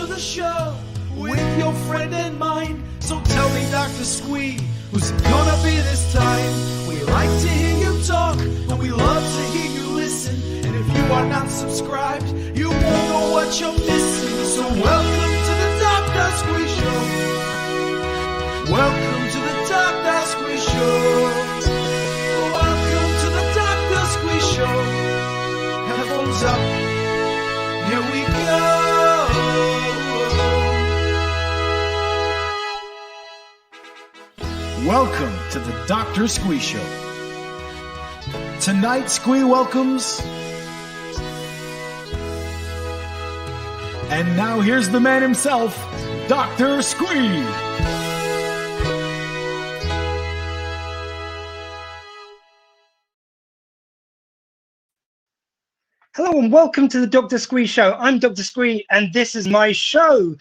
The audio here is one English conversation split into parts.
the show with your friend and mine. So tell me, Dr. Squee, who's it gonna be this time? We like to hear you talk, and we love to hear you listen. And if you are not subscribed, you won't know what you're missing. So welcome to the Dr. Squee Show. Welcome to the Dr. Squee Show. Welcome to the Dr. Squee Show. Headphones up. Here we go. Welcome to the Dr. Squee Show. Tonight, Squee welcomes... And now here's the man himself, Dr. Squee. Hello and welcome to the Dr. Squee Show. I'm Dr. Squee and this is my show.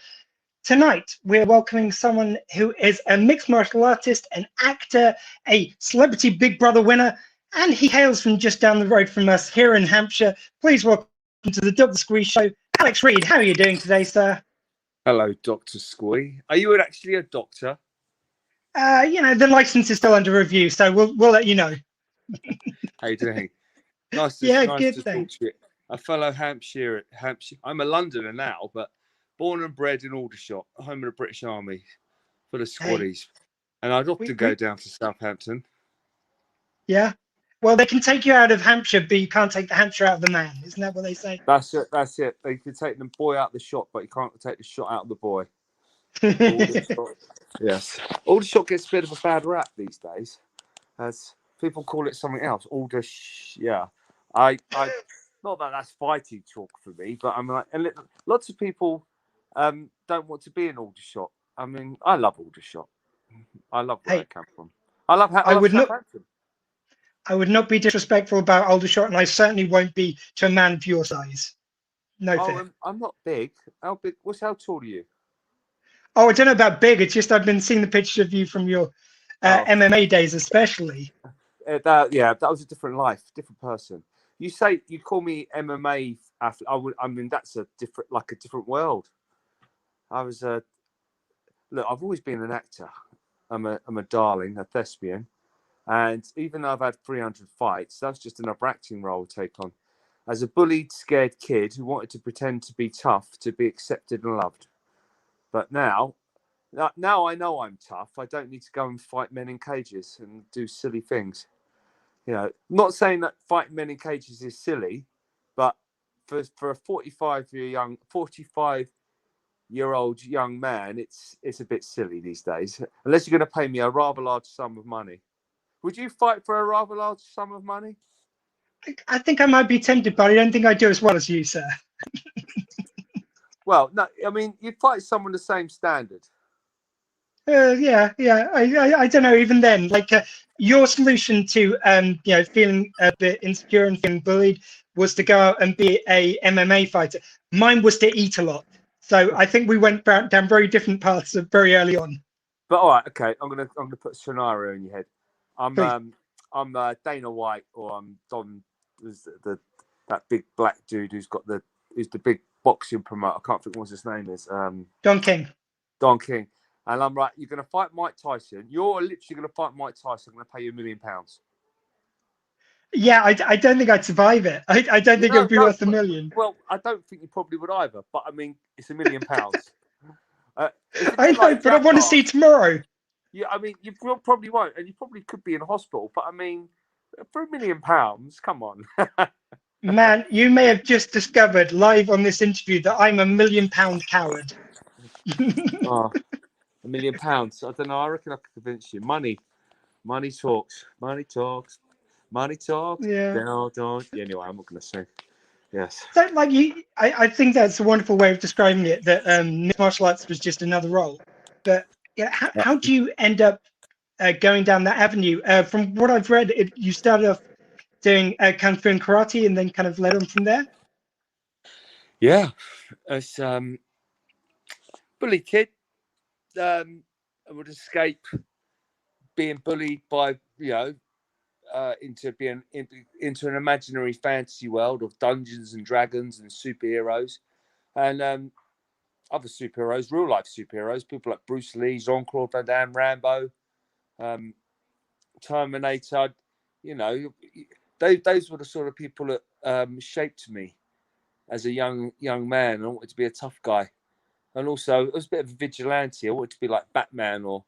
Tonight, we're welcoming someone who is a mixed martial artist, an actor, a celebrity Big Brother winner, and he hails from just down the road from us here in Hampshire. Please welcome to the Dr. Squee Show, Alex Reid. How are you doing today, sir? Hello, Dr. Squee. Are you actually a doctor? The license is still under review, so we'll let you know. How you doing? Nice to Good, talk to thanks. you. A fellow Hampshire. I'm a Londoner now, but born and bred in Aldershot, home of the British Army, full of squaddies. And I'd often go down to Southampton. Yeah. Well, they can take you out of Hampshire, but you can't take the Hampshire out of the man. Isn't that what they say? That's it. They can take the boy out of the shot, but you can't take the shot out of the boy. Yes. Aldershot gets a bit of a bad rap these days, as people call it something else. I not that that's fighting talk for me, but I'm like, and lots of people don't want to be in Aldershot. I mean, I love Aldershot. I love where I come from. I love Southampton. I would not be disrespectful about Aldershot, and I certainly won't be to a man of your size. No fair. I'm not big. How big? How tall are you? Oh, I don't know about big. It's just I've been seeing the pictures of you from your MMA days, especially. That was a different life, different person. You call me MMA athlete. I mean, that's a different world. I was I've always been an actor. I'm a darling, a thespian. And even though I've had 300 fights, that's just another acting role to take on. As a bullied, scared kid who wanted to pretend to be tough, to be accepted and loved. But now I know I'm tough. I don't need to go and fight men in cages and do silly things. You know, not saying that fighting men in cages is silly, but for a 45-year-old young man, it's a bit silly these days. Unless you're going to pay me a rather large sum of money. Would you fight for a rather large sum of money? I think I might be tempted, but I don't think I do as well as you, sir. Well, no, I mean, you fight someone the same standard. Yeah. I don't know. Even then, your solution to feeling a bit insecure and feeling bullied was to go out and be a MMA fighter. Mine was to eat a lot. So I think we went down very different paths very early on. But all right, okay, I'm gonna put a scenario in your head. I'm Dana White, or I'm Don, that big black dude who's the big boxing promoter. I can't think what his name is. Don King. Don King. And I'm right. You're going to fight Mike Tyson. You're literally going to fight Mike Tyson. I'm going to pay you £1 million. Yeah, I don't think I'd survive it. I don't think it would be worth $1 million. Well, I don't think you probably would either. But I mean, it's £1 million. I know, but I want to see tomorrow. Yeah, I mean, you probably won't, and you probably could be in hospital. But I mean, for £1 million, come on. Man, you may have just discovered live on this interview that I'm £1 million coward. Oh, £1 million. I don't know. I reckon I could convince you. Money talks. Money talks. Money talks. Yeah. Don't. Yeah, anyway, I'm not going to sing. Yes. So, I think that's a wonderful way of describing it. That mixed martial arts was just another role. But yeah, how do you end up going down that avenue? From what I've read, you started off doing kung fu and karate, and then kind of led on from there. Yeah, as bully kid, I would escape being bullied by into an imaginary fantasy world of Dungeons and Dragons and superheroes, and other superheroes, real life superheroes, people like Bruce Lee, Jean-Claude Van Damme, Rambo, Terminator. You know, those were the sort of people that shaped me as a young man. I wanted to be a tough guy, and also I was a bit of a vigilante. I wanted to be like Batman or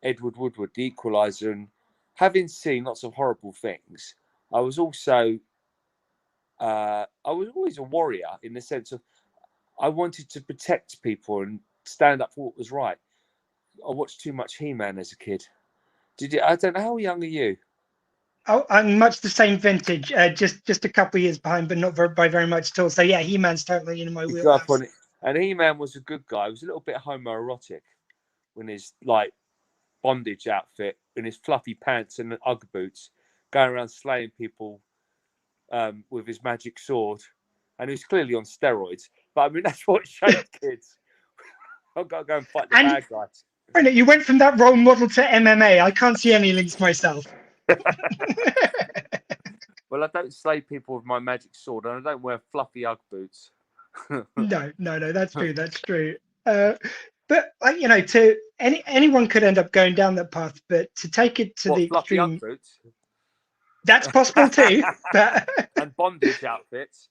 Edward Woodward, the Equalizer. And having seen lots of horrible things, I was also I was always a warrior in the sense of I wanted to protect people and stand up for what was right. I watched too much He-Man as a kid. Did you? I don't know. How young are you? Oh, I'm much the same vintage, just a couple of years behind, but not by very much at all. So yeah, He-Man's totally in my You grew up wheelhouse. on it. And He-Man was a good guy. He was a little bit homoerotic in his like bondage outfit, in his fluffy pants and Ugg boots, going around slaying people with his magic sword. And he was clearly on steroids. But I mean, that's what shaped kids. I've got to go and fight the And bad guys. Brendan, you went from that role model to MMA. I can't see any links myself. Well, I don't slay people with my magic sword, and I don't wear fluffy Ugg boots. No, that's true. That's true. But you know, to anyone could end up going down that path, but to take it to What, the fluffy Ugg extreme, boots? that's possible too. But And bondage outfits.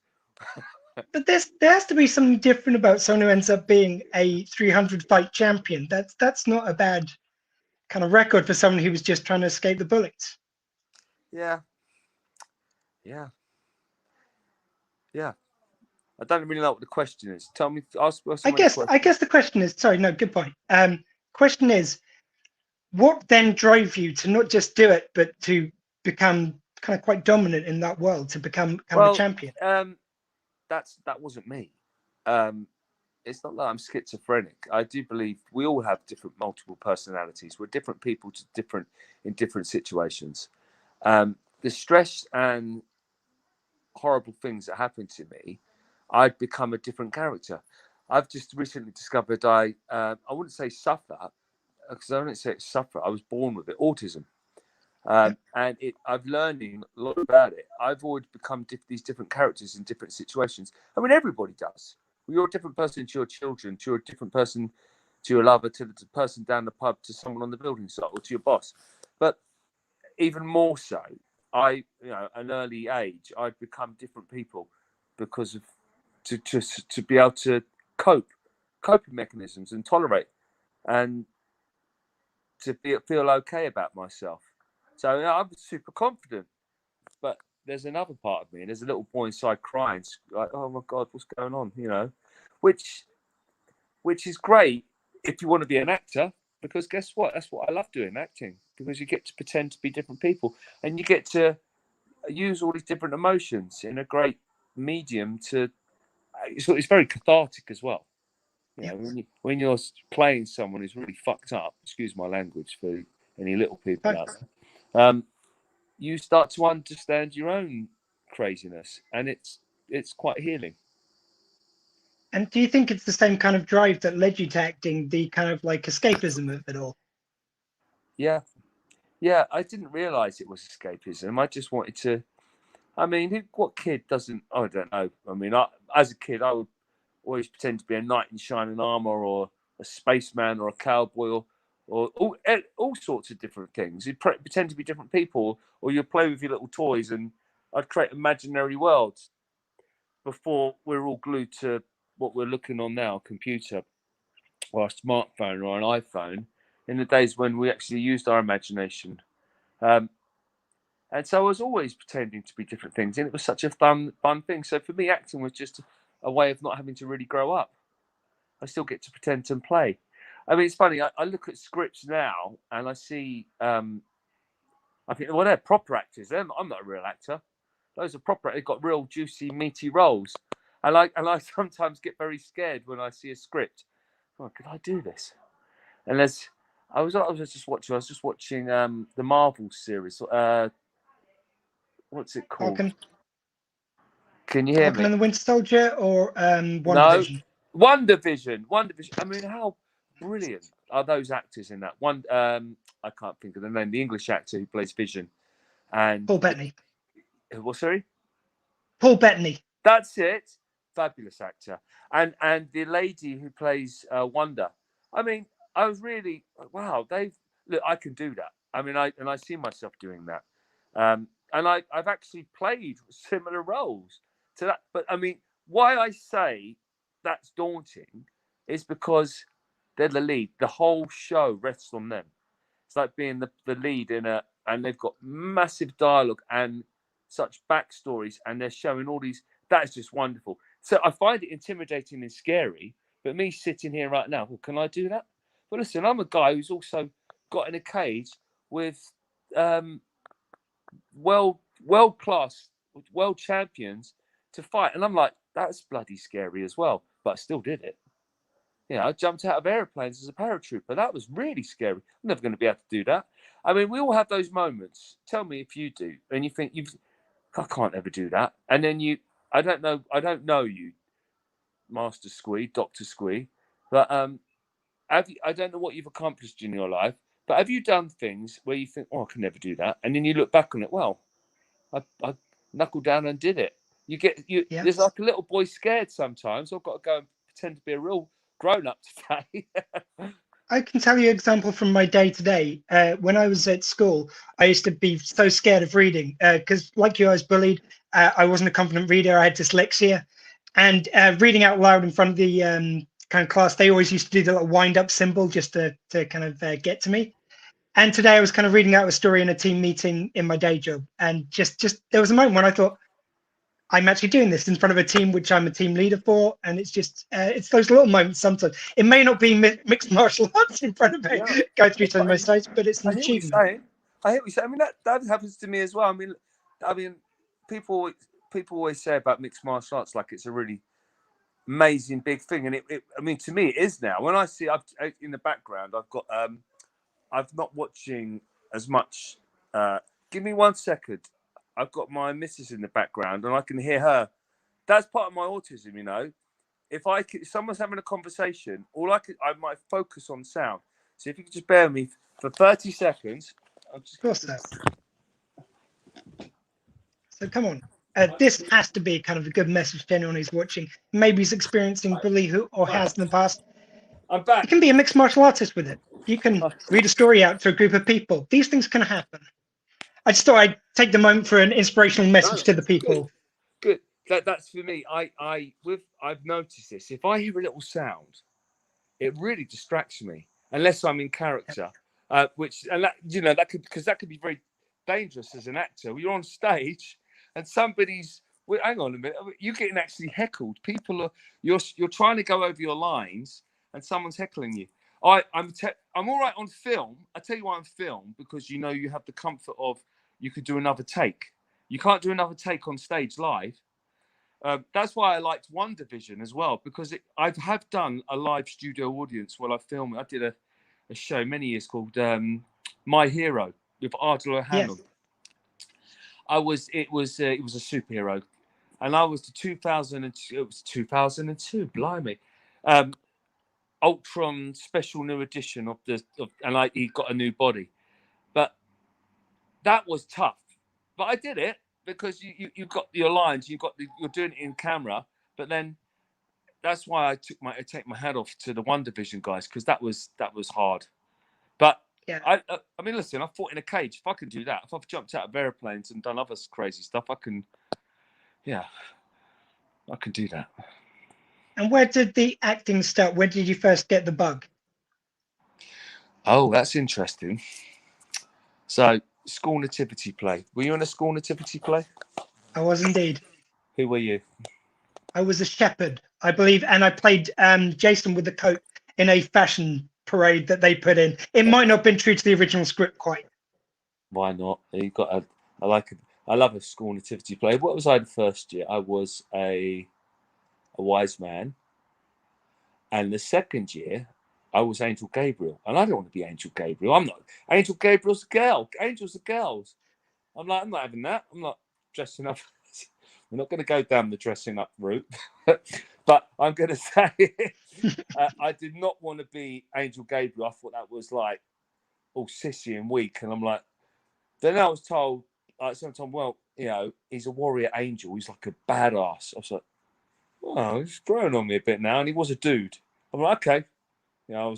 but there has to be something different about someone who ends up being a 300 fight champion. That's not a bad kind of record for someone who was just trying to escape the bullets. Yeah. I don't really know what the question is. Tell me. Ask I guess the question is, sorry, no, good point. Question is, what then drove you to not just do it, but to become kind of quite dominant in that world, to become kind of a champion? That wasn't me. It's not that I'm schizophrenic. I do believe we all have multiple personalities. We're different people in different situations. The stress and horrible things that happened to me, I'd become a different character. I've just recently discovered I wouldn't say suffer, because I wouldn't say it's suffer. I was born with it, autism. And I've learning a lot about it. I've always become these different characters in different situations. I mean, everybody does. You're a different person to your children, to a different person to your lover, to the person down the pub, to someone on the building site, or to your boss. But even more so, at an early age, I'd become different people because of to be able to coping mechanisms and tolerate and to feel okay about myself. So I'm super confident, but there's another part of me, and there's a little boy inside crying, like, "Oh my God, what's going on?" You know, which is great if you want to be an actor, because guess what? That's what I love doing, acting, because you get to pretend to be different people, and you get to use all these different emotions in a great medium. It's very cathartic as well. You know, when you're playing someone who's really fucked up, excuse my language for any little people out there, you start to understand your own craziness, and it's quite healing. And do you think it's the same kind of drive that led you to acting, the kind of like escapism of it all? Yeah, I didn't realize it was escapism. I just wanted to. I mean, what kid doesn't? I don't know. I mean, as a kid, I would always pretend to be a knight in shining armor, or a spaceman, or a cowboy, or all sorts of different things. You'd pretend to be different people, or you'd play with your little toys, and I'd create imaginary worlds before we're all glued to what we're looking on now, a computer or a smartphone or an iPhone, in the days when we actually used our imagination. And so I was always pretending to be different things, and it was such a fun thing. So for me, acting was just a way of not having to really grow up. I still get to pretend and play. I mean, it's funny. I look at scripts now, and I see. I think, well, they're proper actors. I'm not a real actor. Those are proper. They've got real juicy, meaty roles. And I sometimes get very scared when I see a script. Oh, could I do this? And I was just watching the Marvel series. What's it called? Can you hear Falcon me? and the Winter Soldier, or No, WandaVision? WandaVision. I mean, how brilliant are those actors in that one? I can't think of the name. The English actor who plays Vision, and Paul Bettany. Well, sorry, Paul Bettany. that's it. fabulous actor. And the lady who plays Wanda, I mean, I was really, wow, look, I can do that. I mean, I see myself doing that. And I've actually played similar roles to that. But I mean, why I say that's daunting is because they're the lead. The whole show rests on them. It's like being the lead and they've got massive dialogue and such backstories, and they're showing all these. That is just wonderful. So I find it intimidating and scary. But me sitting here right now, well, can I do that? But listen, I'm a guy who's also got in a cage with world class, world champions to fight, and I'm like, that's bloody scary as well. But I still did it. Yeah, I jumped out of airplanes as a paratrooper. That was really scary. I'm never going to be able to do that. I mean, we all have those moments. Tell me if you do, and you think I can't ever do that. And then I don't know you, Master Squee, Doctor Squee, but I don't know what you've accomplished in your life, but have you done things where you think, oh, I can never do that, and then you look back on it, well, I knuckled down and did it. Yeah. There's like a little boy scared sometimes. I've got to go and pretend to be a real grown up today. I can tell you an example from my day to day. When I was at school, I used to be so scared of reading because, like you, I was bullied. I wasn't a confident reader. I had dyslexia, and reading out loud in front of the kind of class, they always used to do the little wind up symbol just to kind of get to me. And today I was kind of reading out a story in a team meeting in my day job, and just there was a moment when I thought, I'm actually doing this in front of a team which I'm a team leader for, and it's just it's those little moments. Sometimes it may not be mixed martial arts in front of me, Yeah. go through some of my slides, but it's an I hear what you're achievement. saying. I hear what you're saying. I mean, that happens to me as well. I mean, people always say about mixed martial arts like it's a really amazing big thing, and I mean, to me, it is now. When I see, in the background, I've got I'm not watching as much. Give me 1 second. I've got my missus in the background, and I can hear her. That's part of my autism, you know. If someone's having a conversation, I might focus on sound. So if you could just bear with me for 30 seconds, I'll just. Of course, so. So come on. This has to be kind of a good message to anyone who's watching. Maybe he's experiencing bullying or has in the past. I'm You back. can be a mixed martial artist with it. You can read a story out to a group of people. These things can happen. I just thought I'd take the moment for an inspirational message to the people. Good. That's for me. I've noticed this. If I hear a little sound, it really distracts me unless I'm in character. That could be very dangerous as an actor. You're on stage and somebody's. Well, hang on a minute. You're getting actually heckled. You're trying to go over your lines and someone's heckling you. I'm all right on film. I tell you why on film, because you have the comfort of you could do another take. You can't do another take on stage live. That's why I liked One Division as well, because I have done a live studio audience while I filmed. I did a show many years called My Hero with Ardal O'Hanlon. Yes. It was a superhero, and I was the 2002. It was 2002. Blimey, Ultron special new edition he got a new body, but that was tough. But I did it because you got your lines, you're doing it in camera, but then that's why I take my hat off to the One Division guys, because that was hard. But Yeah. I mean, listen, I fought in a cage. If I can do that, if I've jumped out of airplanes and done other crazy stuff, I can do that. And where did the acting start? Where did you first get the bug? Oh, that's interesting. So, school nativity play. Were you in a school nativity play? I was indeed. Who were you? I was a shepherd, I believe, and I played Jason with the coat in a fashion parade that they put in. It might not have been true to the original script quite. Why not? You got I love a school nativity play. What was I the first year? I was a wise man, and the second year I was Angel Gabriel, and I don't want to be Angel Gabriel. I'm not. Angel Gabriel's a girl. Angels are girls. I'm not having that. I'm not dressing up. We're not going to go down the dressing up route, but I'm going to say I did not want to be Angel Gabriel. I thought that was like all sissy and weak, and I'm like. Then I was told, like, sometime, well, he's a warrior angel. He's like a badass. I was like, oh, he's growing on me a bit now, and he was a dude. I'm like, okay, you know,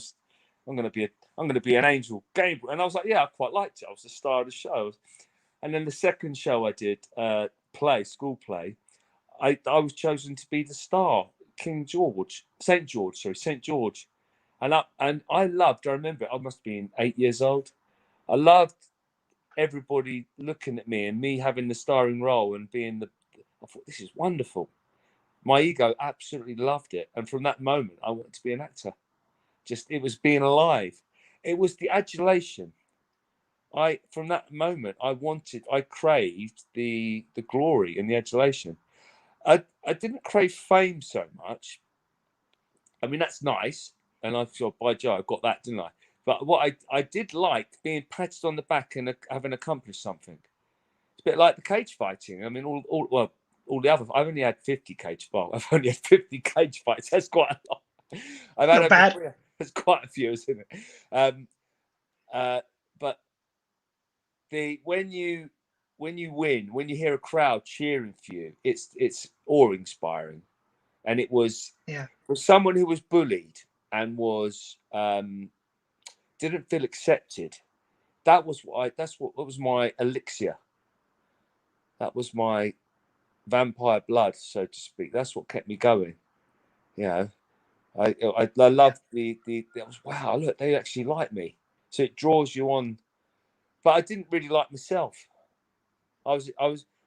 I'm going to be an angel, Gabriel, and I was like, yeah, I quite liked it. I was the star of the show, and then the second show I did, school play, I was chosen to be the star, St. George, and I loved. I remember I must have been 8 years old. I loved everybody looking at me and me having the starring role and being the. I thought this is wonderful. My ego absolutely loved it, and from that moment, I wanted to be an actor. It was being alive. It was the adulation. From that moment, I craved the glory and the adulation. I didn't crave fame so much. I mean, that's nice, and I feel by Joe, I got that, didn't I? But what I did like being patted on the back and having accomplished something. It's a bit like the cage fighting. I mean, all the other. I've only had 50 cage fights. I've only had 50 cage fights. That's quite a lot. I've had Not bad. There's quite a few, isn't it? But when you win, when you hear a crowd cheering for you, it's awe-inspiring. And it was for someone who was bullied and was didn't feel accepted. That was what was my elixir. That was my vampire blood, so to speak. That's what kept me going. You know, I loved the wow, look, they actually like me. So it draws you on. But I didn't really like myself. I was,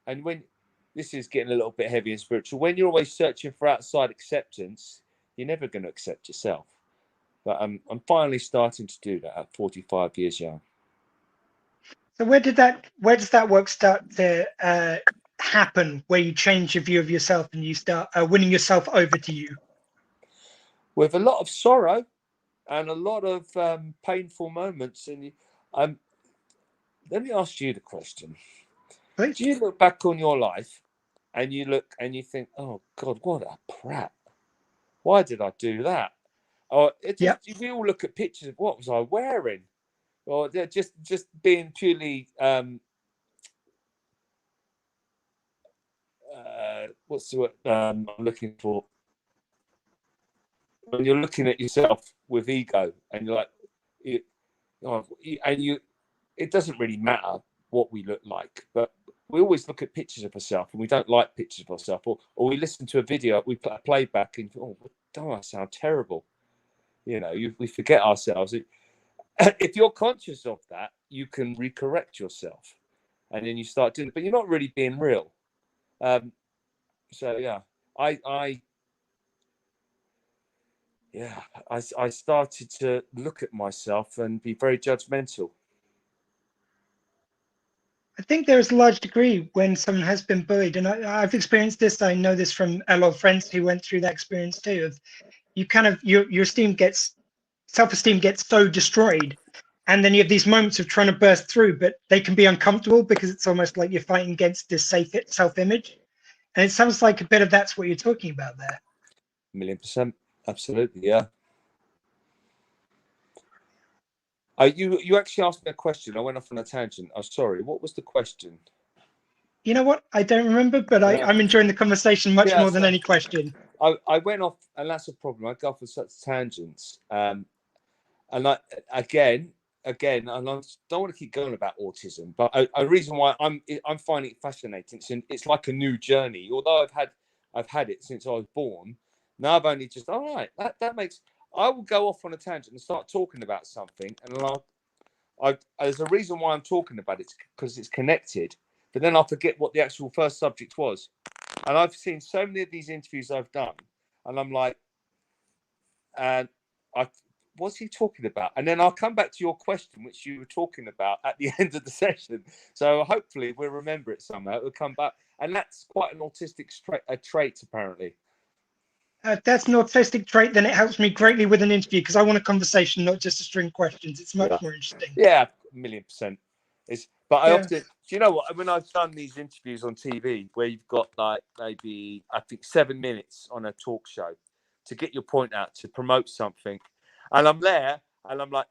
and when this is getting a little bit heavy and spiritual, when you're always searching for outside acceptance, you're never going to accept yourself. But I'm finally starting to do that at 45 years young. So where does that work start to happen, where you change your view of yourself and you start winning yourself over to you? With a lot of sorrow and a lot of painful moments. And let me ask you the question. Please. Do you look back on your life and you think, oh God, what a prat. Why did I do that? Or we all look at pictures of what was I wearing? Or they're just being purely what's the word I'm looking for? When you're looking at yourself with ego and you're like, it doesn't really matter what we look like, but we always look at pictures of ourselves and we don't like pictures of ourselves, or we listen to a video, we play a playback and don't I sound terrible? You know, we forget ourselves. If you're conscious of that, you can recorrect yourself, and then you start doing it, but you're not really being real. So yeah, I started to look at myself and be very judgmental. I think there's a large degree when someone has been bullied, and I've experienced this. I know this from a lot of friends who went through that experience too. Of you kind of your self-esteem gets so destroyed, and then you have these moments of trying to burst through, but they can be uncomfortable because it's almost like you're fighting against this safe self-image. And it sounds like a bit of that's what you're talking about there. 1,000,000%, absolutely, yeah. You actually asked me a question. I went off on a tangent. I'm sorry. What was the question? You know what? I don't remember, but I'm enjoying the conversation much more than any question. I went off, and that's a problem. I go off on such tangents. And again, and I don't want to keep going about autism, but a reason why I'm finding it fascinating. It's like a new journey. Although I've had it since I was born. Now I've only just all right. That makes. I will go off on a tangent and start talking about something, and there's a reason why I'm talking about it, because it's connected. But then I'll forget what the actual first subject was. And I've seen so many of these interviews I've done, and I'm like, what's he talking about? And then I'll come back to your question, which you were talking about at the end of the session. So hopefully we'll remember it somehow. It'll come back. And that's quite an autistic trait, apparently. If that's an autistic trait, then it helps me greatly with an interview, because I want a conversation, not just a string of questions. It's much more interesting. Yeah, 1,000,000%. But I often, do you know what? When I've done these interviews on TV, where you've got like maybe, I think, 7 minutes on a talk show to get your point out, to promote something, and I'm there, and I'm like,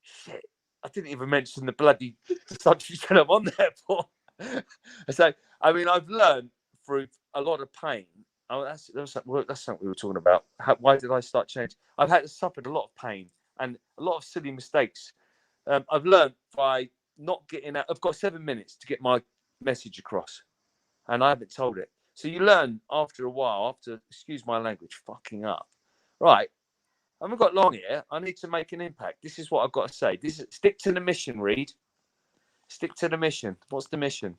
shit, I didn't even mention the bloody subject that I'm on there for. So, I mean, I've learned through a lot of pain Oh, that's something we were talking about. Why did I start changing? I've suffered a lot of pain and a lot of silly mistakes. I've learned by not getting out. I've got 7 minutes to get my message across, and I haven't told it. So you learn after a while, after, excuse my language, fucking up. Right, I haven't got long here. I need to make an impact. This is what I've got to say. Stick to the mission, Reid. Stick to the mission. What's the mission?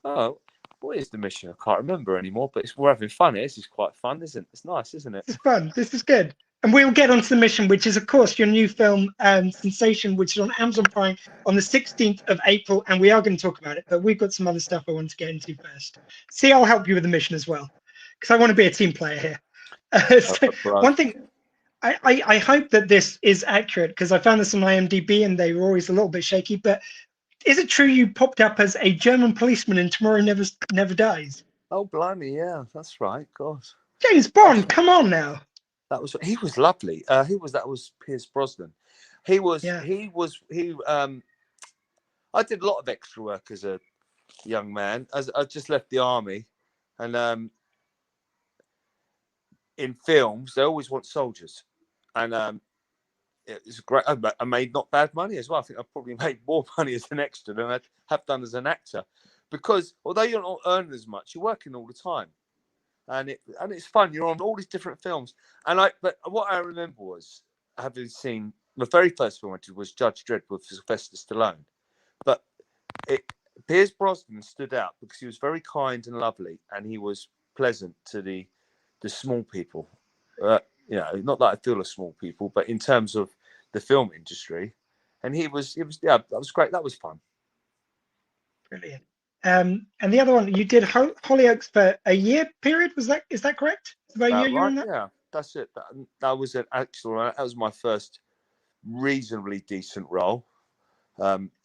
Oh, what is the mission? I can't remember anymore, but we're having fun here. This is quite fun, isn't it? It's nice, isn't it? This is fun. This is good. And we'll get onto the mission, which is, of course, your new film, Sensation, which is on Amazon Prime on the 16th of April. And we are going to talk about it, but we've got some other stuff I want to get into first. See, I'll help you with the mission as well, because I want to be a team player here. One thing, I hope that this is accurate, because I found this on IMDb and they were always a little bit shaky, but is it true you popped up as a German policeman in Tomorrow Never Dies? Oh, blimey, yeah, that's right. God, James Bond, come on now. He was lovely. That was Pierce Brosnan. I did a lot of extra work as a young man. As I just left the army, and in films they always want soldiers, and it's great. I made not bad money as well. I think I probably made more money as an extra than I have done as an actor, because although you're not earning as much, you're working all the time, and it's fun. You're on all these different films, but what I remember was having seen the very first film I did was Judge Dredd with Sylvester Stallone, but Pierce Brosnan stood out because he was very kind and lovely, and he was pleasant to the small people. Not that I feel a small people, but in terms of the film industry, and that was great. That was fun. Brilliant. And the other one, you did Hollyoaks for a year period. Is that correct? About a year you were in that? Yeah, that's it. That was an actual. That was my first reasonably decent role.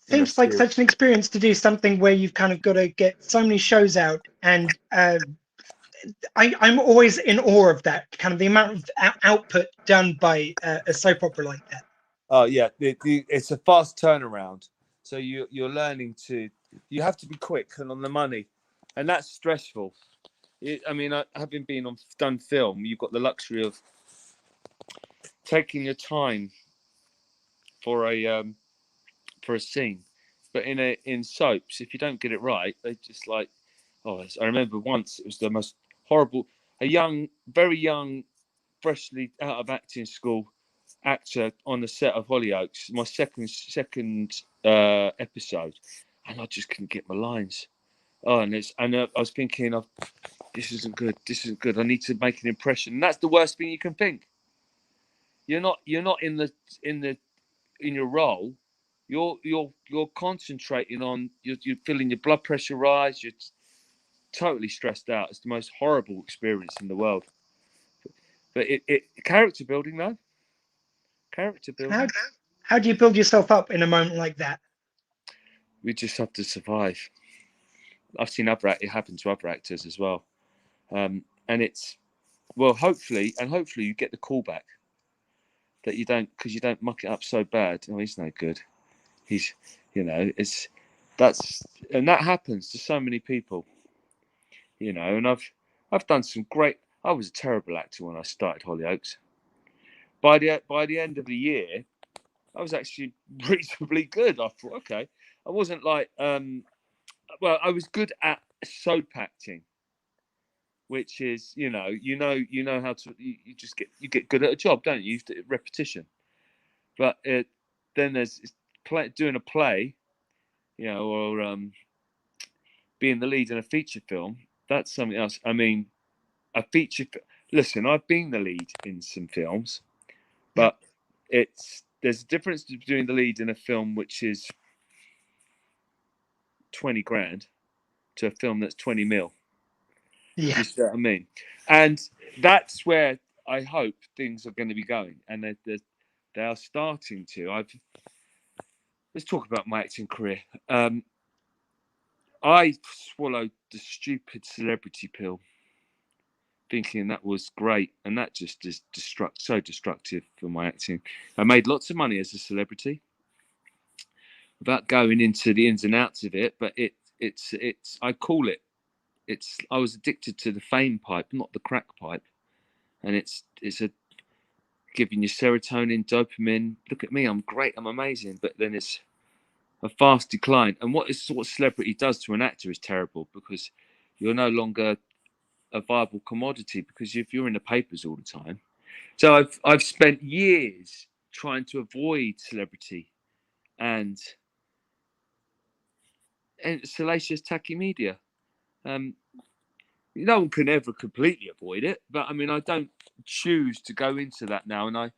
Seems like such an experience to do something where you've kind of got to get so many shows out, and I'm always in awe of that kind of the amount of output done by a soap opera like that. Oh yeah, it's a fast turnaround. So you're learning you have to be quick and on the money, and that's stressful. Having done film, you've got the luxury of taking your time for a scene, but in soaps, if you don't get it right, they just like. Oh, I remember once it was the most horrible. Very young, freshly out of acting school actor on the set of Hollyoaks. My second episode, and I just couldn't get my lines. Oh, I was thinking, this isn't good. This isn't good. I need to make an impression. And that's the worst thing you can think. You're not in your role. You're concentrating on. You're feeling your blood pressure rise. You're totally stressed out. It's the most horrible experience in the world. But character building though. Character building. How do you build yourself up in a moment like that? We just have to survive. I've seen it happen to other actors as well, and it's hopefully you get the callback that you don't, because you don't muck it up so bad. Oh, he's no good. He's that happens to so many people. And I've done some great. I was a terrible actor when I started Hollyoaks. By the end of the year, I was actually reasonably good. I thought, okay, I wasn't like I was good at soap acting, which is you know how to you get good at a job, don't you? Repetition. But then there's doing a play, or being the lead in a feature film. That's something else. I mean, a feature. Listen, I've been the lead in some films, but there's a difference between the lead in a film which is 20 grand to a film that's 20 mil. Yeah. You see what I mean? And that's where I hope things are going to be going, and they are starting to. Let's talk about my acting career. I swallowed the stupid celebrity pill, thinking that was great, and that just is so destructive for my acting. I made lots of money as a celebrity, without going into the ins and outs of it, but it's I call it I was addicted to the fame pipe, not the crack pipe, and it's a giving you serotonin, dopamine. Look at me, I'm great, I'm amazing. But then it's a fast decline. And what celebrity does to an actor is terrible, because you're no longer a viable commodity, because if you're in the papers all the time. So I've spent years trying to avoid celebrity and salacious tacky media. No one can ever completely avoid it, but I mean, I don't choose to go into that now, and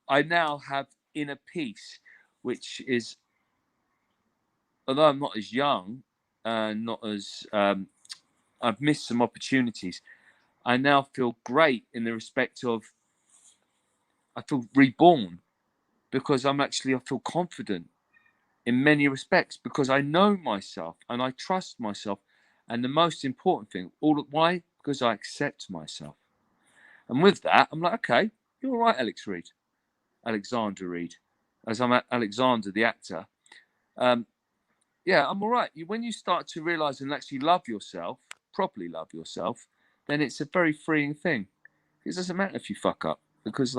I now have inner peace, which is, although I'm not as young and not as I've missed some opportunities, I now feel great in the respect of I feel reborn, because I feel confident in many respects, because I know myself and I trust myself, and the most important thing, why? Because I accept myself, and with that, I'm like, okay, you're all right, Alexander Reid, as I'm Alexander the actor. Yeah, I'm all right. When you start to realize and actually love yourself, properly love yourself, then it's a very freeing thing. It doesn't matter if you fuck up, because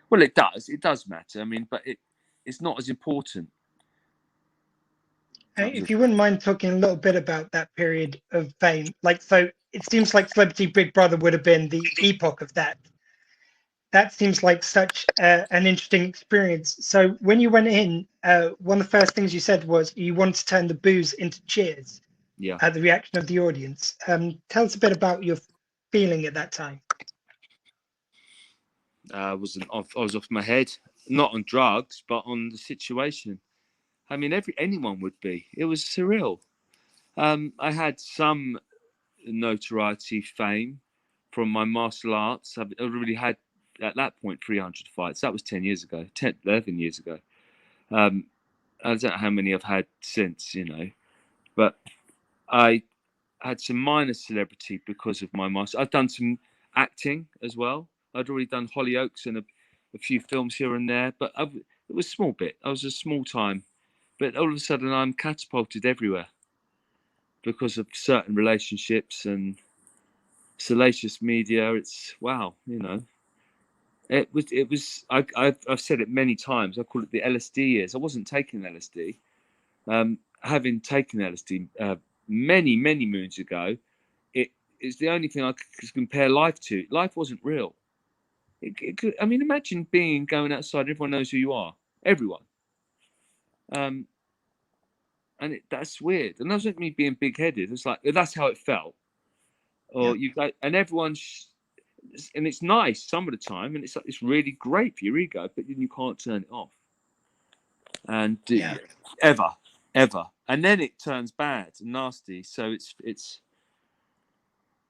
well, it does matter. I mean, but it's not as important. If you wouldn't mind talking a little bit about that period of fame, so it seems like Celebrity Big Brother would have been the epoch of that. That seems like such an interesting experience. So when you went in, one of the first things you said was you wanted to turn the boos into cheers. Yeah. At the reaction of the audience. Tell us a bit about your feeling at that time. I was off my head, not on drugs, but on the situation. I mean, anyone would be. It was surreal. I had some notoriety, fame from my martial arts. I've already had, at that point, 300 fights. That was 10 years ago, 11 years ago. I don't know how many I've had since, but I had some minor celebrity because of my martial. I've done some acting as well. I'd already done Hollyoaks and a few films here and there, but it was a small bit. I was a small time, but all of a sudden I'm catapulted everywhere because of certain relationships and salacious media. It's wow, It was. I've said it many times. I call it the LSD years. I wasn't taking LSD. Having taken LSD many moons ago, it is the only thing I could compare life to. Life wasn't real. I mean, imagine going outside. Everyone knows who you are. Everyone. And that's weird. And that wasn't me being big-headed. It's like that's how it felt. Or you go, and everyone's, and it's nice some of the time, and it's really great for your ego, but then you can't turn it off. And ever, and then it turns bad and nasty. So it's.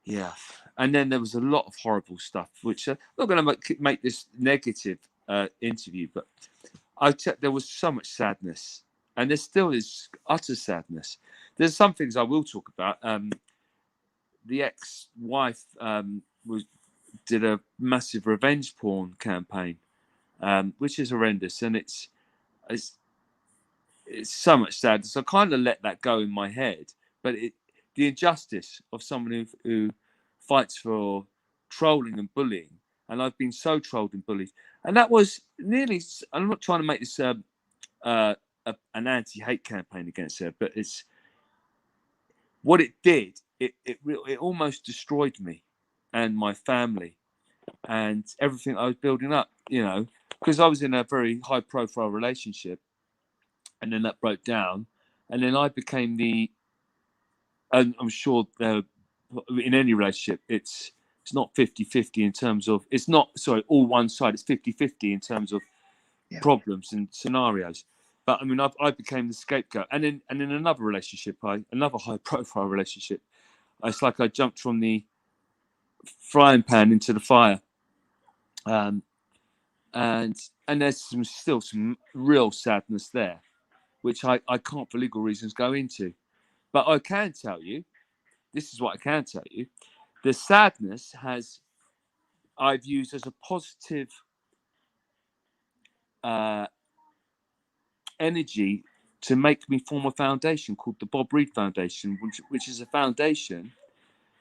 Yeah, and then there was a lot of horrible stuff, which I'm not going to make this negative interview, but there was so much sadness, and there still is utter sadness. There's some things I will talk about. The ex-wife did a massive revenge porn campaign, which is horrendous, and it's so much sadness. I kind of let that go in my head, but the injustice of someone who fights for trolling and bullying, and I've been so trolled and bullied, and that was nearly. I'm not trying to make this an anti-hate campaign against her, but it's what it did. It almost destroyed me and my family and everything I was building up. Because I was in a very high-profile relationship, and then that broke down, and then I became and I'm sure in any relationship it's not 50-50 in terms of, it's not, sorry, all one side, it's 50-50 in terms of problems and scenarios. But I mean, I became the scapegoat, and in another relationship, another high profile relationship, it's like I jumped from the frying pan into the fire. And there's still some real sadness there, which I can't for legal reasons go into. But I can tell you, this is what I can tell you. The sadness I've used as a positive energy to make me form a foundation called the Bob Reid Foundation, which is a foundation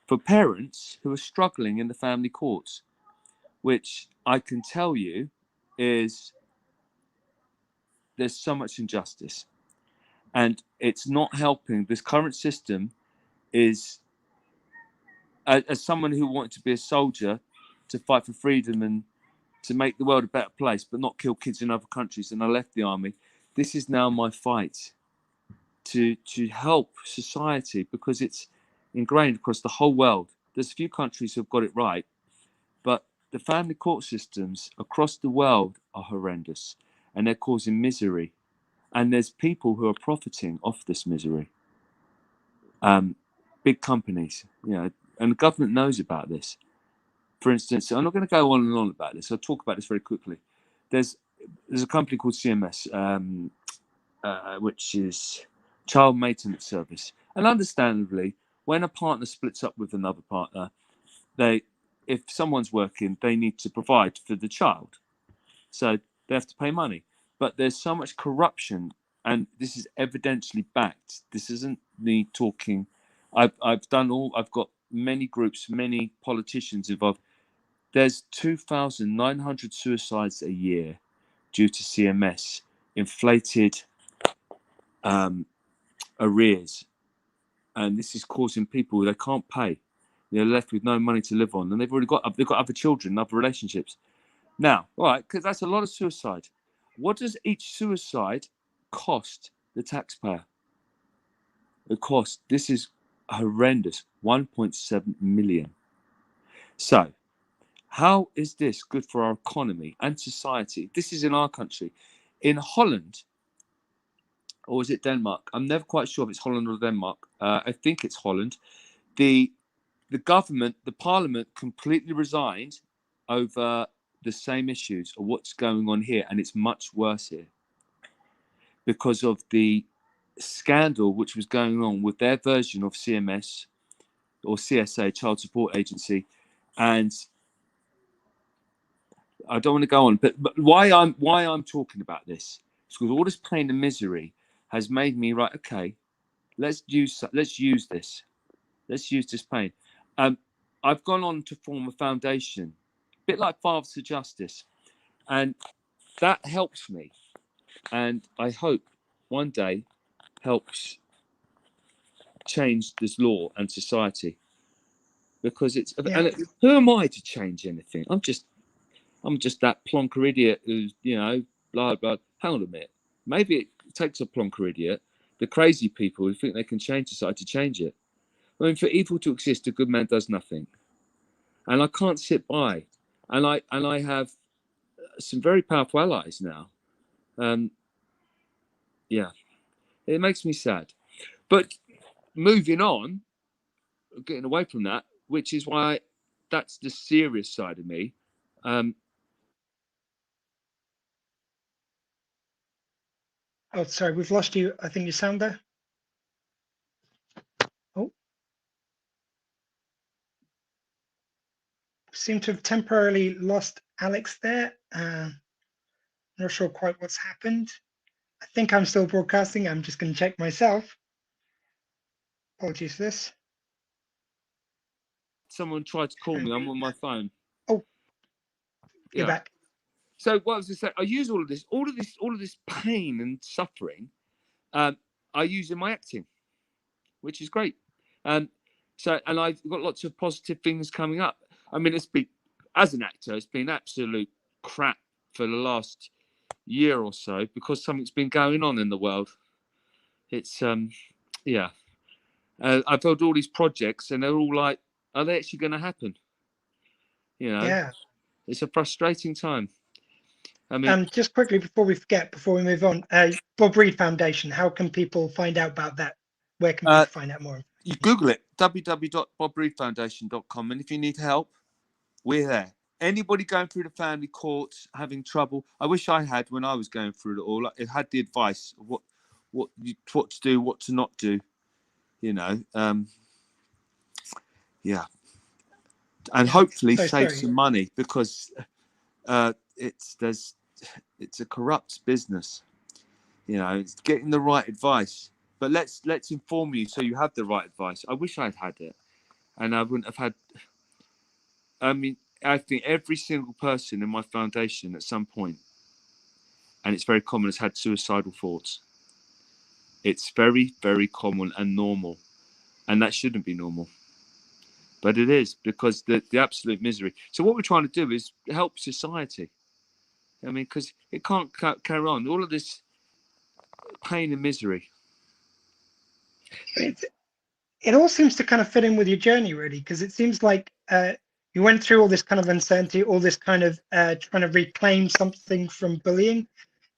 for parents who are struggling in the family courts, which I can tell you is there's so much injustice, and it's not helping. This current system is, as someone who wanted to be a soldier to fight for freedom and to make the world a better place, but not kill kids in other countries, and I left the army, this is now my fight to help society, because it's ingrained across the whole world. There's a few countries who have got it right, but the family court systems across the world are horrendous, and they're causing misery. And there's people who are profiting off this misery. Big companies, and the government knows about this. For instance, I'm not going to go on and on about this. I'll talk about this very quickly. There's a company called CMS, which is Child Maintenance Service. And understandably, when a partner splits up with another partner, if someone's working, they need to provide for the child. So they have to pay money. But there's so much corruption, and this is evidentially backed. This isn't me talking. I've got many groups, many politicians involved. There's 2,900 suicides a year due to CMS inflated arrears, and this is causing people they can't pay. They're left with no money to live on, and they've got other children, other relationships. Now, all right, because that's a lot of suicide. What does each suicide cost the taxpayer? This is horrendous, 1.7 million. So, how is this good for our economy and society? This is in our country. In Holland, or is it Denmark? I'm never quite sure if it's Holland or Denmark. I think it's Holland. The government, the parliament completely resigned over the same issues of what's going on here, and it's much worse here because of the scandal which was going on with their version of CMS or CSA, Child Support Agency. And I don't want to go on, but why I'm talking about this is because all this pain and misery has made me right. Okay, let's use this. Let's use this pain. I've gone on to form a foundation, a bit like Fathers to Justice, and that helps me. And I hope one day helps change this law and society, because it's. Yeah. And who am I to change anything? I'm just that plonker idiot who's blah blah. Hang on a minute. Maybe it takes a plonker idiot, the crazy people who think they can change society, to change it. I mean, for evil to exist, a good man does nothing. And I can't sit by. And I have some very powerful allies now. Yeah, it makes me sad. But moving on, getting away from that, which is why that's the serious side of me. Oh, sorry, we've lost you. I think you sound there. Oh. Seem to have temporarily lost Alex there. Not sure quite what's happened. I think I'm still broadcasting. I'm just going to check myself. Apologies for this. Someone tried to call me. I'm on my phone. Oh, you're back. So what I was going to say, I use all of this pain and suffering. I use in my acting, which is great. And I've got lots of positive things coming up. I mean, as an actor, it's been absolute crap for the last year or so because something's been going on in the world. It's I've held all these projects and they're all like, are they actually going to happen? Yeah. It's a frustrating time. I mean, just quickly before we move on, Bob Reid Foundation, how can people find out about that? Where can people find out more? You Google it, www.bobreidfoundation.com, and if you need help, we're there. Anybody going through the family courts, having trouble, I wish I had when I was going through it all. I had the advice of what to do, what to not do, and hopefully save some money, because it's a corrupt business. It's getting the right advice. But let's inform you so you have the right advice. I wish I'd had it. and I wouldn't have had. I mean, I think every single person in my foundation at some point, and it's very common, has had suicidal thoughts. It's very, very common and normal, and that shouldn't be normal. But it is, because the absolute misery. So what we're trying to do is help society. I mean, because it can't carry on. All of this pain and misery. It all seems to kind of fit in with your journey, really, because it seems like you went through all this kind of uncertainty, all this kind of trying to reclaim something from bullying.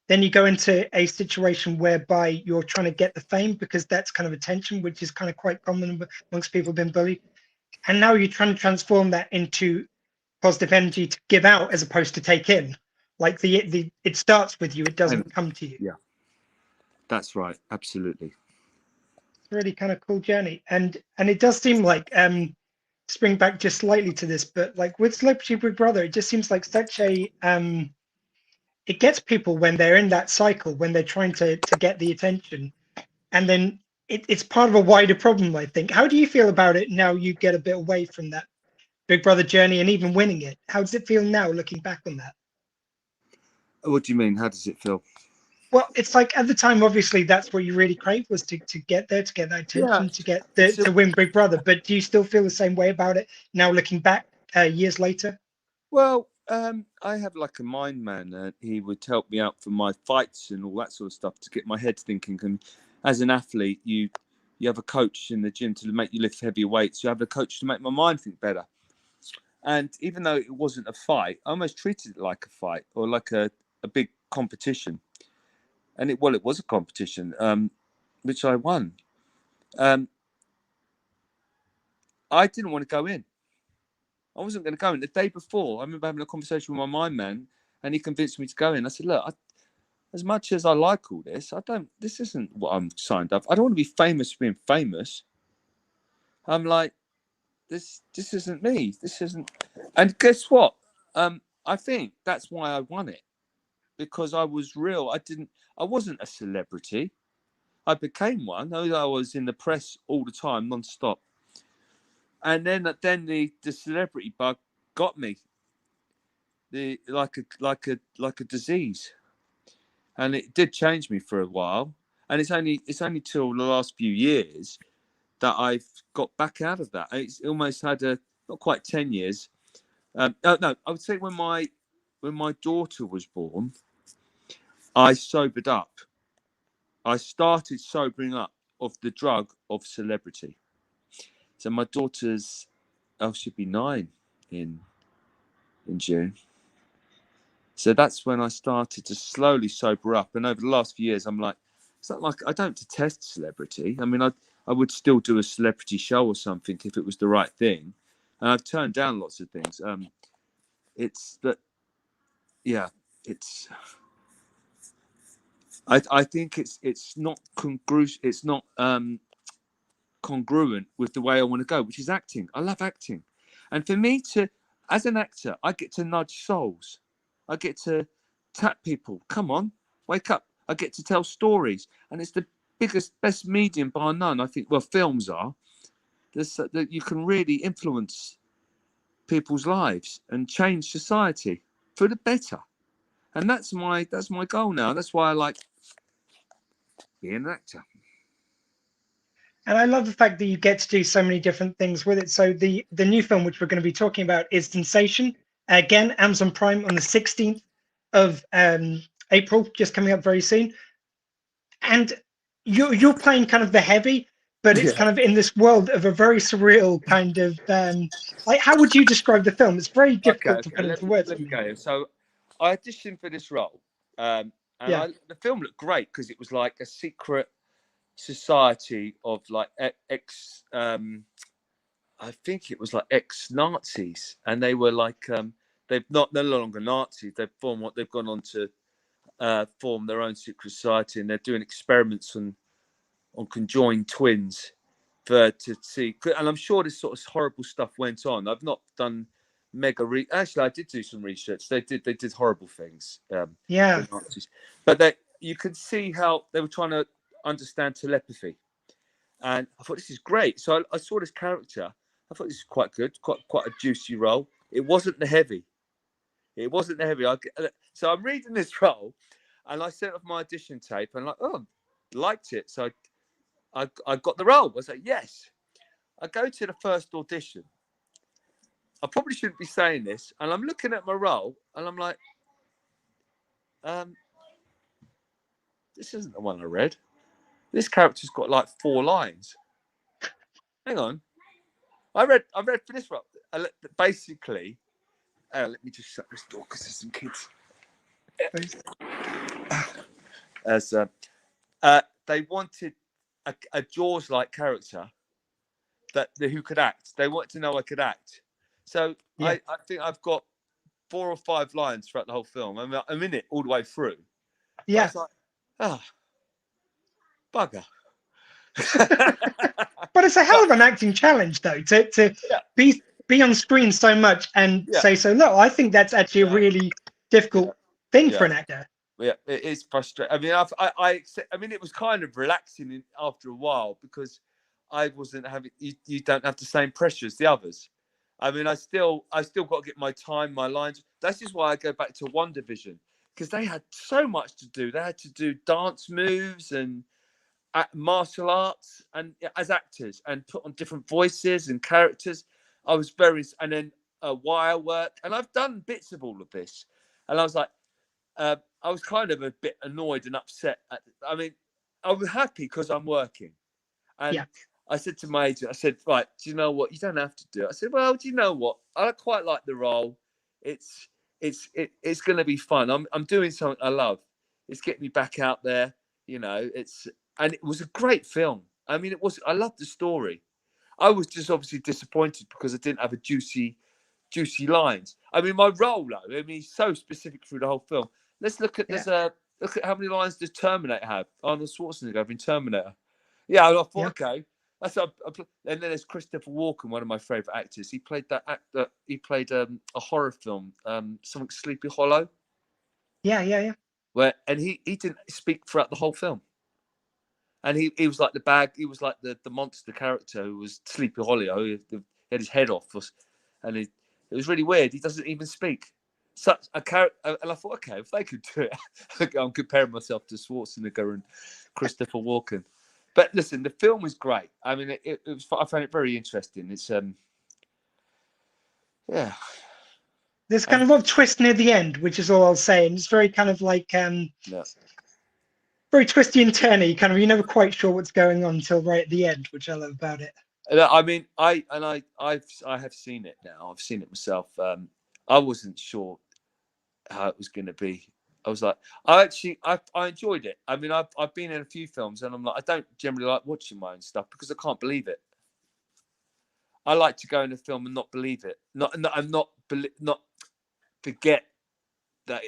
Then you go into a situation whereby you're trying to get the fame because that's kind of attention, which is kind of quite common amongst people who've been bullied. And now you're trying to transform that into positive energy to give out as opposed to take in. Like it starts with you, it doesn't come to you. Yeah, that's right. Absolutely. It's a really kind of cool journey. And it does seem like spring back just slightly to this, but like with Celebrity Big Brother, it just seems like such a it gets people when they're in that cycle, when they're trying to get the attention, and then it's part of a wider problem, I think. How do you feel about it now you get a bit away from that Big Brother journey and even winning it? How does it feel now looking back on that? What do you mean? How does it feel? Well, it's like at the time, obviously, that's what you really craved, was to get there, to get that attention, to get to win Big Brother. But do you still feel the same way about it now looking back years later? Well, I have like a mind man. He would help me out for my fights and all that sort of stuff to get my head thinking. And as an athlete, you have a coach in the gym to make you lift heavier weights. You have a coach to make my mind think better. And even though it wasn't a fight, I almost treated it like a fight or like a big competition. And it was a competition, which I won. I didn't want to go in. I wasn't going to go in. The day before, I remember having a conversation with my mind man, and he convinced me to go in. I said, look, as much as I like all this, this isn't what I'm signed up. I don't want to be famous for being famous. I'm like, this isn't me. This isn't. And guess what? I think that's why I won it, because I was real. I wasn't a celebrity. I became one. I was in the press all the time, non-stop. And then the celebrity bug got me. Like a disease, and it did change me for a while. And it's only till the last few years that I've got back out of that. It's almost had not quite 10 years. No, I would say when my daughter was born, I sobered up. I started sobering up of the drug of celebrity. So my daughter's, she'll be 9 in June. So that's when I started to slowly sober up. And over the last few years, I'm like, it's not like I don't detest celebrity. I mean, I would still do a celebrity show or something if it was the right thing. And I've turned down lots of things. It's that, yeah, it's. I think it's not congruent. It's not congruent with the way I want to go, which is acting. I love acting, and for me as an actor, I get to nudge souls. I get to tap people. Come on, wake up. I get to tell stories, and it's the best medium bar none. I think. Well, films are. That you can really influence people's lives and change society for the better, and that's my goal now. That's why I like being an actor. And I love the fact that you get to do so many different things with it. So the new film, which we're going to be talking about, is Sensation. Again, Amazon Prime on the 16th of April, just coming up very soon. And you're playing kind of the heavy, but it's kind of in this world of a very surreal kind of like, how would you describe the film? It's very difficult to put into words. Let me go. So I auditioned for this role, and the film looked great because it was like a secret society of like I think it was like ex-Nazis, and they were like they've no longer Nazis. They've gone on to form their own secret society, and they're doing experiments on conjoined twins to see. And I'm sure this sort of horrible stuff went on. I've not done actually, I did do some research. They did horrible things. The Nazis. But you could see how they were trying to understand telepathy, and I thought this is great. So I saw this character, I thought this was quite good, quite a juicy role. It wasn't the heavy. It wasn't the heavy. So I'm reading this role, and I sent off my audition tape, and liked it. So I got the role. I was like, yes. I go to the first audition. I probably shouldn't be saying this, and I'm looking at my role, and I'm like, this isn't the one I read. This character's got like 4 lines. Hang on. I read for this role. Basically, let me just shut this door because there's some kids. As they wanted a Jaws-like character who could act. They wanted to know I could act. So I think I've got 4 or 5 lines throughout the whole film. I'm in it all the way through. Yeah. I was like, bugger. But it's a hell of an acting challenge, though, to be on screen so much and say so little. I think that's actually a really difficult thing for an actor. Yeah, it is frustrating. I mean, I mean, it was kind of relaxing after a while because I wasn't having. You don't have the same pressure as the others. I mean, I still got to get my time, my lines. That's just why I go back to One Division because they had so much to do. They had to do dance moves and martial arts and as actors and put on different voices and characters. I was and then wire work, and I've done bits of all of this, and I was like. I was kind of a bit annoyed and upset. I mean, I was happy because I'm working. And I said to my agent, I said, right, do you know what? You don't have to do it. I said, well, do you know what? I quite like the role. It's going to be fun. I'm doing something I love. It's getting me back out there. You know, and it was a great film. I mean, I loved the story. I was just obviously disappointed because I didn't have a juicy lines. I mean, my role, though, I mean, so specific through the whole film. Let's look at this. Look at how many lines does Terminator have? Arnold Schwarzenegger in Terminator. Yeah, I thought, okay. And then there's Christopher Walken, one of my favourite actors. He played that actor. He played a horror film, something Sleepy Hollow. Yeah. And he didn't speak throughout the whole film. And he was like he was like the monster character who was Sleepy Hollow. He had his head off, and it was really weird. He doesn't even speak. Such a character, and I thought, okay, if they could do it, I'm comparing myself to Schwarzenegger and Christopher Walken. But listen, the film was great. I mean, it was. I found it very interesting. It's There's kind of a twist near the end, which is all I'll say, and it's very kind of like very twisty and turny. Kind of, you're never quite sure what's going on until right at the end, which I love about it. I mean, I have seen it now. I've seen it myself. I wasn't sure how it was going to be. I was like, I enjoyed it. I mean, I've been in a few films, and I'm like, I don't generally like watching my own stuff because I can't believe it. I like to go in a film and not believe it, not forget that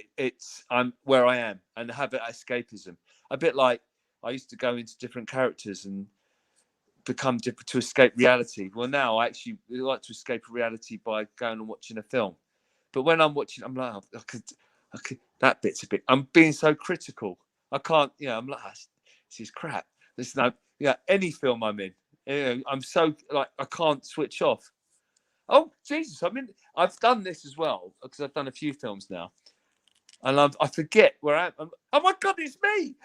I'm where I am and have it escapism. A bit like I used to go into different characters and become different to escape reality. Well, now I actually like to escape reality by going and watching a film. But when I'm watching, I'm like, I could, that bit's a bit. I'm being so critical. I can't, I'm like, this is crap. This no, any film I'm in, I'm so like I can't switch off. Oh Jesus! I mean, I've done this as well because I've done a few films now, and I forget where I am. Oh my God, it's me!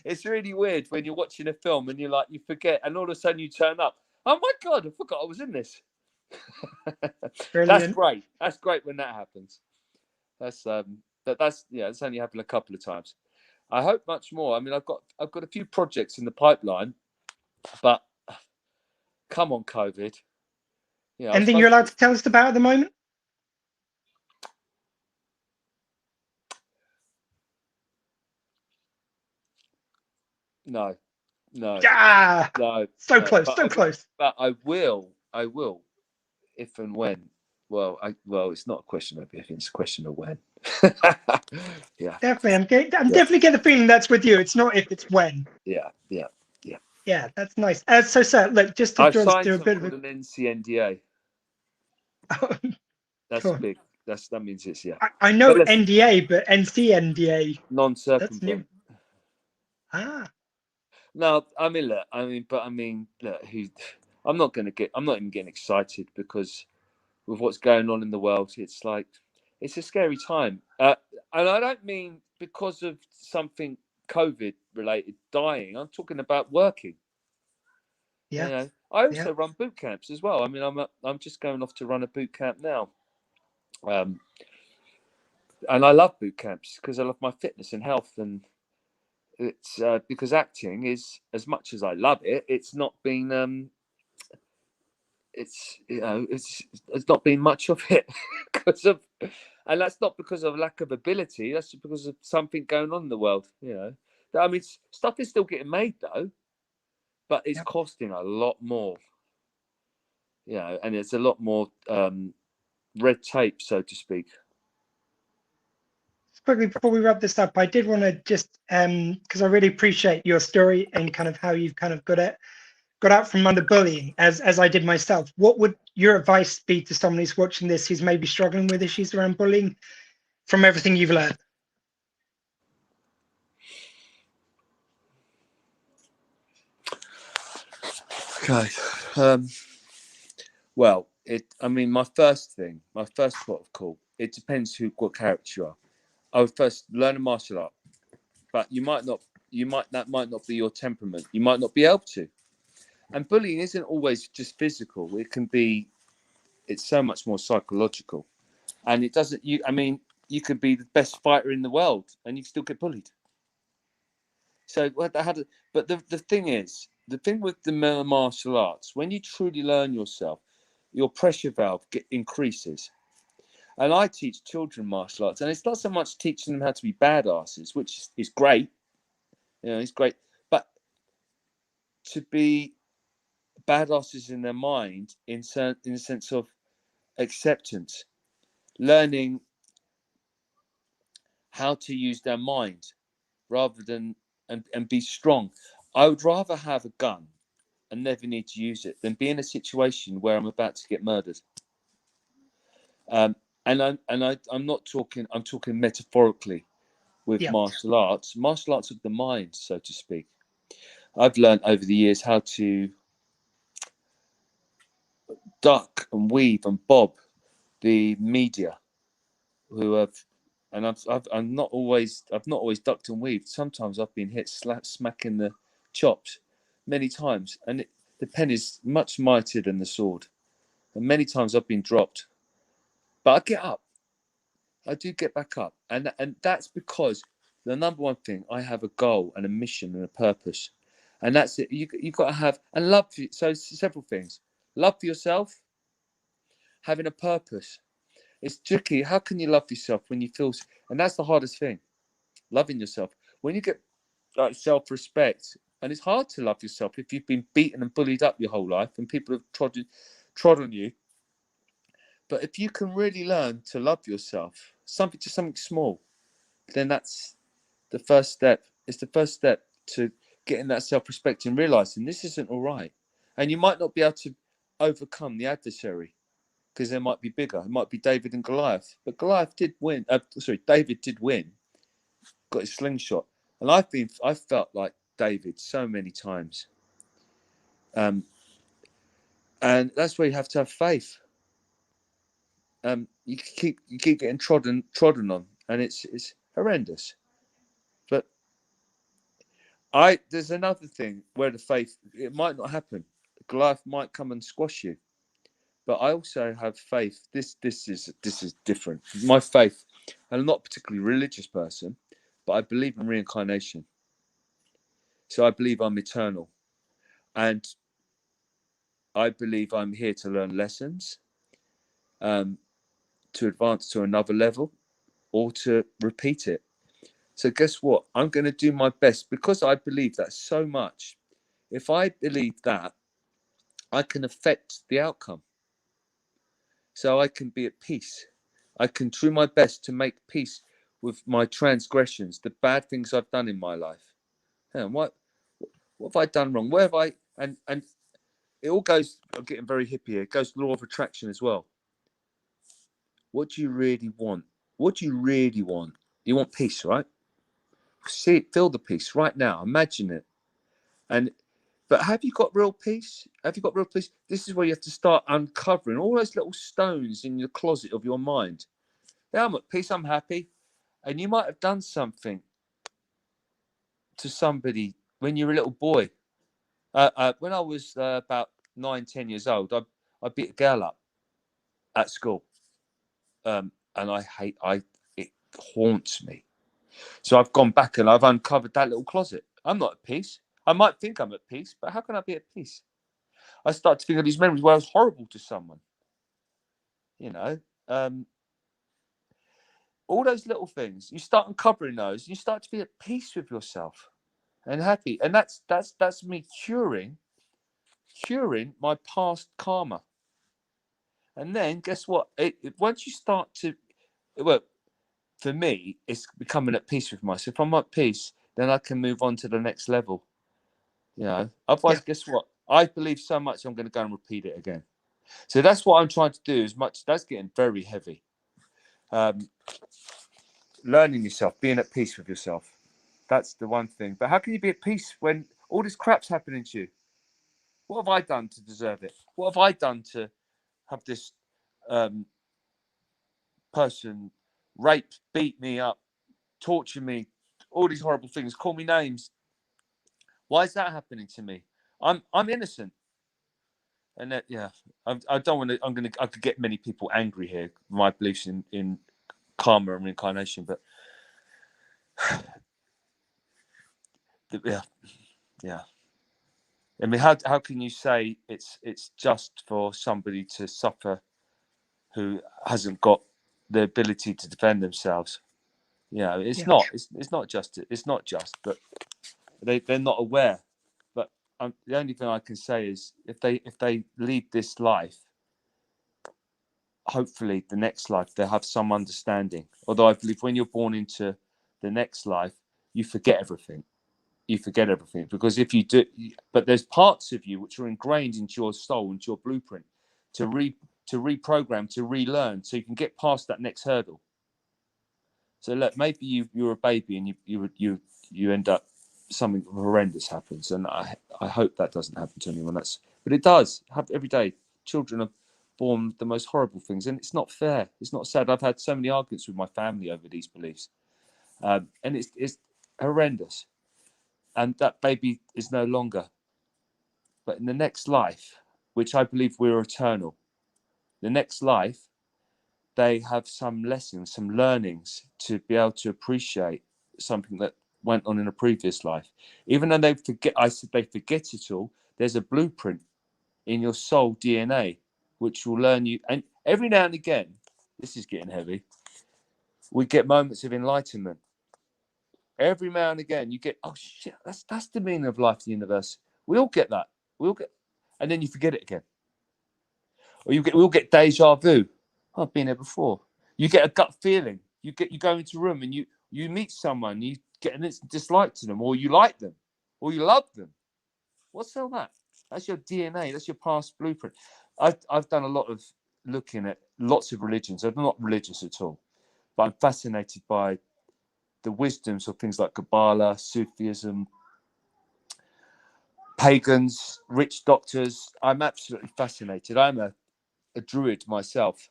It's really weird when you're watching a film and you forget, and all of a sudden you turn up. Oh my God, I forgot I was in this. That's great. That's great when that happens. That's it's only happened a couple of times. I hope much more. I mean, I've got a few projects in the pipeline, but come on, COVID. Anything you're allowed to tell us about at the moment? No. Yeah. No. So close. But I will. If and when. Well, it's not a question of if; it's a question of when. Yeah. Definitely, I'm definitely getting the feeling that's with you. It's not if, it's when. Yeah. Yeah, that's nice. So, sir, look, just to do a bit of an NCNDA. That's big. That means it's I know NDA, but NCNDA. Non-circumvent. Ah. No, I mean, look, look, I'm not even getting excited because with what's going on in the world, it's like, it's a scary time. And I don't mean because of something COVID related dying. I'm talking about working. You Yeah, know, I yeah, also run boot camps as well. I mean, I'm just going off to run a boot camp now. And I love boot camps because I love my fitness and health, and it's because acting is, as much as I love it, it's not been it's not been much of it because of, and that's not because of lack of ability. That's just because of something going on in the world. I mean, stuff is still getting made though, but it's yeah. costing a lot more. And it's a lot more red tape, so to speak. Quickly before we wrap this up, I did want to just because I really appreciate your story and kind of how you've kind of got out from under bullying as I did myself. What would your advice be to someone who's watching this who's maybe struggling with issues around bullying from everything you've learned? Okay. Well, I mean, my first port of call. It depends what character you are. I would first learn a martial art, but that might not be your temperament. You might not be able to. And bullying isn't always just physical. It's so much more psychological. And it doesn't, you could be the best fighter in the world and you still get bullied. So, but the thing is, the thing with the martial arts, when you truly learn yourself, your pressure valve increases. And I teach children martial arts, and it's not so much teaching them how to be badasses, which is great. It's great. But to be badasses in their mind, in the sense of acceptance, learning how to use their mind rather than and be strong. I would rather have a gun and never need to use it than be in a situation where I'm about to get murdered. I'm not talking. I'm talking metaphorically with Yeah, martial arts of the mind, so to speak. I've learned over the years how to duck and weave and bob the media who have, and I've not always ducked and weaved. Sometimes I've been hit smack in the chops many times, and the pen is much mightier than the sword. And many times I've been dropped, but I get up. I do get back up, and that's because the number one thing, I have a goal and a mission and a purpose, and that's it. You got to have and love. So several things: love for yourself, having a purpose. It's tricky. How can you love yourself when you feel? And that's the hardest thing, loving yourself. When you get like self-respect, and it's hard to love yourself if you've been beaten and bullied up your whole life, and people have trod on you. But if you can really learn to love yourself, something small, then that's the first step. It's the first step to getting that self-respect and realizing this isn't all right. And you might not be able to overcome the adversary because they might be bigger. It might be David and Goliath, but Goliath did win. David did win. Got his slingshot, and I've felt like David so many times. And that's where you have to have faith. You keep getting trodden on, and it's horrendous. But there's another thing where the faith, it might not happen. Goliath might come and squash you, but I also have faith. This is different. My faith, and I'm not a particularly religious person, but I believe in reincarnation. So I believe I'm eternal, and I believe I'm here to learn lessons, to advance to another level, or to repeat it. So guess what? I'm going to do my best because I believe that so much. If I believe that, I can affect the outcome. So I can be at peace. I can do my best to make peace with my transgressions, the bad things I've done in my life. And what have I done wrong? Where have I? And it all goes. I'm getting very hippie here. It goes to law of attraction as well. What do you really want? What do you really want? You want peace, right? See it, feel the peace right now. Imagine it. And but have you got real peace? Have you got real peace? This is where you have to start uncovering all those little stones in the closet of your mind. Yeah, I'm at peace, I'm happy. And you might have done something to somebody when you were a little boy. When I was about 9, 10 years old, I beat a girl up at school. And it haunts me. So I've gone back and I've uncovered that little closet. I'm not at peace. I might think I'm at peace, but how can I be at peace? I start to think of these memories where I was horrible to someone. All those little things. You start uncovering those. You start to be at peace with yourself and happy. And that's me curing my past karma. And then guess what? Once you start to, well, for me, it's becoming at peace with myself. If I'm at peace, then I can move on to the next level. Otherwise, guess what? I believe so much I'm going to go and repeat it again. So that's what I'm trying to do. That's getting very heavy. Learning yourself, being at peace with yourself. That's the one thing. But how can you be at peace when all this crap's happening to you? What have I done to deserve it? What have I done to have this person rape, beat me up, torture me, all these horrible things, call me names? Why is that happening to me? I'm innocent. And that, I don't want to. I could get many people angry here. My beliefs in karma and reincarnation, but yeah. I mean, how can you say it's just for somebody to suffer who hasn't got the ability to defend themselves? It's not. It's not just. It's not just. But they're not aware. But the only thing I can say is if they lead this life, hopefully the next life they'll have some understanding. Although I believe when you're born into the next life, you forget everything. Because if you do, but there's parts of you which are ingrained into your soul, into your blueprint, to reprogram, to relearn, so you can get past that next hurdle. So look, maybe you're a baby and you end up something horrendous happens, and I hope that doesn't happen to anyone. But it does happen every day. Children are born the most horrible things, and it's not fair. It's not sad. I've had so many arguments with my family over these beliefs, and it's horrendous. And that baby is no longer. But in the next life, which I believe we're eternal, the next life, they have some lessons, some learnings to be able to appreciate something that went on in a previous life. Even though they forget it all, there's a blueprint in your soul DNA, which will learn you. And every now and again, this is getting heavy, we get moments of enlightenment. Every now and again, you get, oh shit, that's the meaning of life, the universe. We all get that. And then you forget it again. Or we all get deja vu. Oh, I've been here before. You get a gut feeling. You go into a room and you meet someone, you get a dislike to them, or you like them, or you love them. What's all that? That's your DNA. That's your past blueprint. I've done a lot of looking at lots of religions. I'm not religious at all, but I'm fascinated by the wisdoms of things like Kabbalah, Sufism, pagans, rich doctors. I'm absolutely fascinated. I'm a druid myself.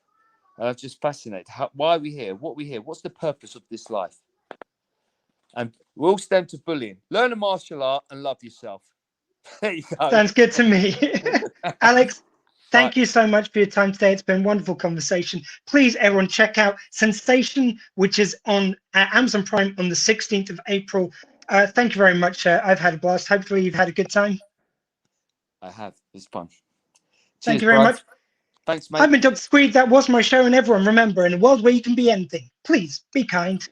And I'm just fascinated. Why are we here? What are we here? What's the purpose of this life? And we all stem to bullying. Learn a martial art and love yourself. There you go. Sounds good to me. Alex, thank you so much for your time today. It's been a wonderful conversation. Please, everyone, check out Sensation, which is on Amazon Prime on the 16th of April. Thank you very much. I've had a blast. Hopefully you've had a good time. I have. It's fun. Thank you very much. Thanks, mate. I've been Dr. Squee. That was my show. And everyone, remember, in a world where you can be anything, please be kind.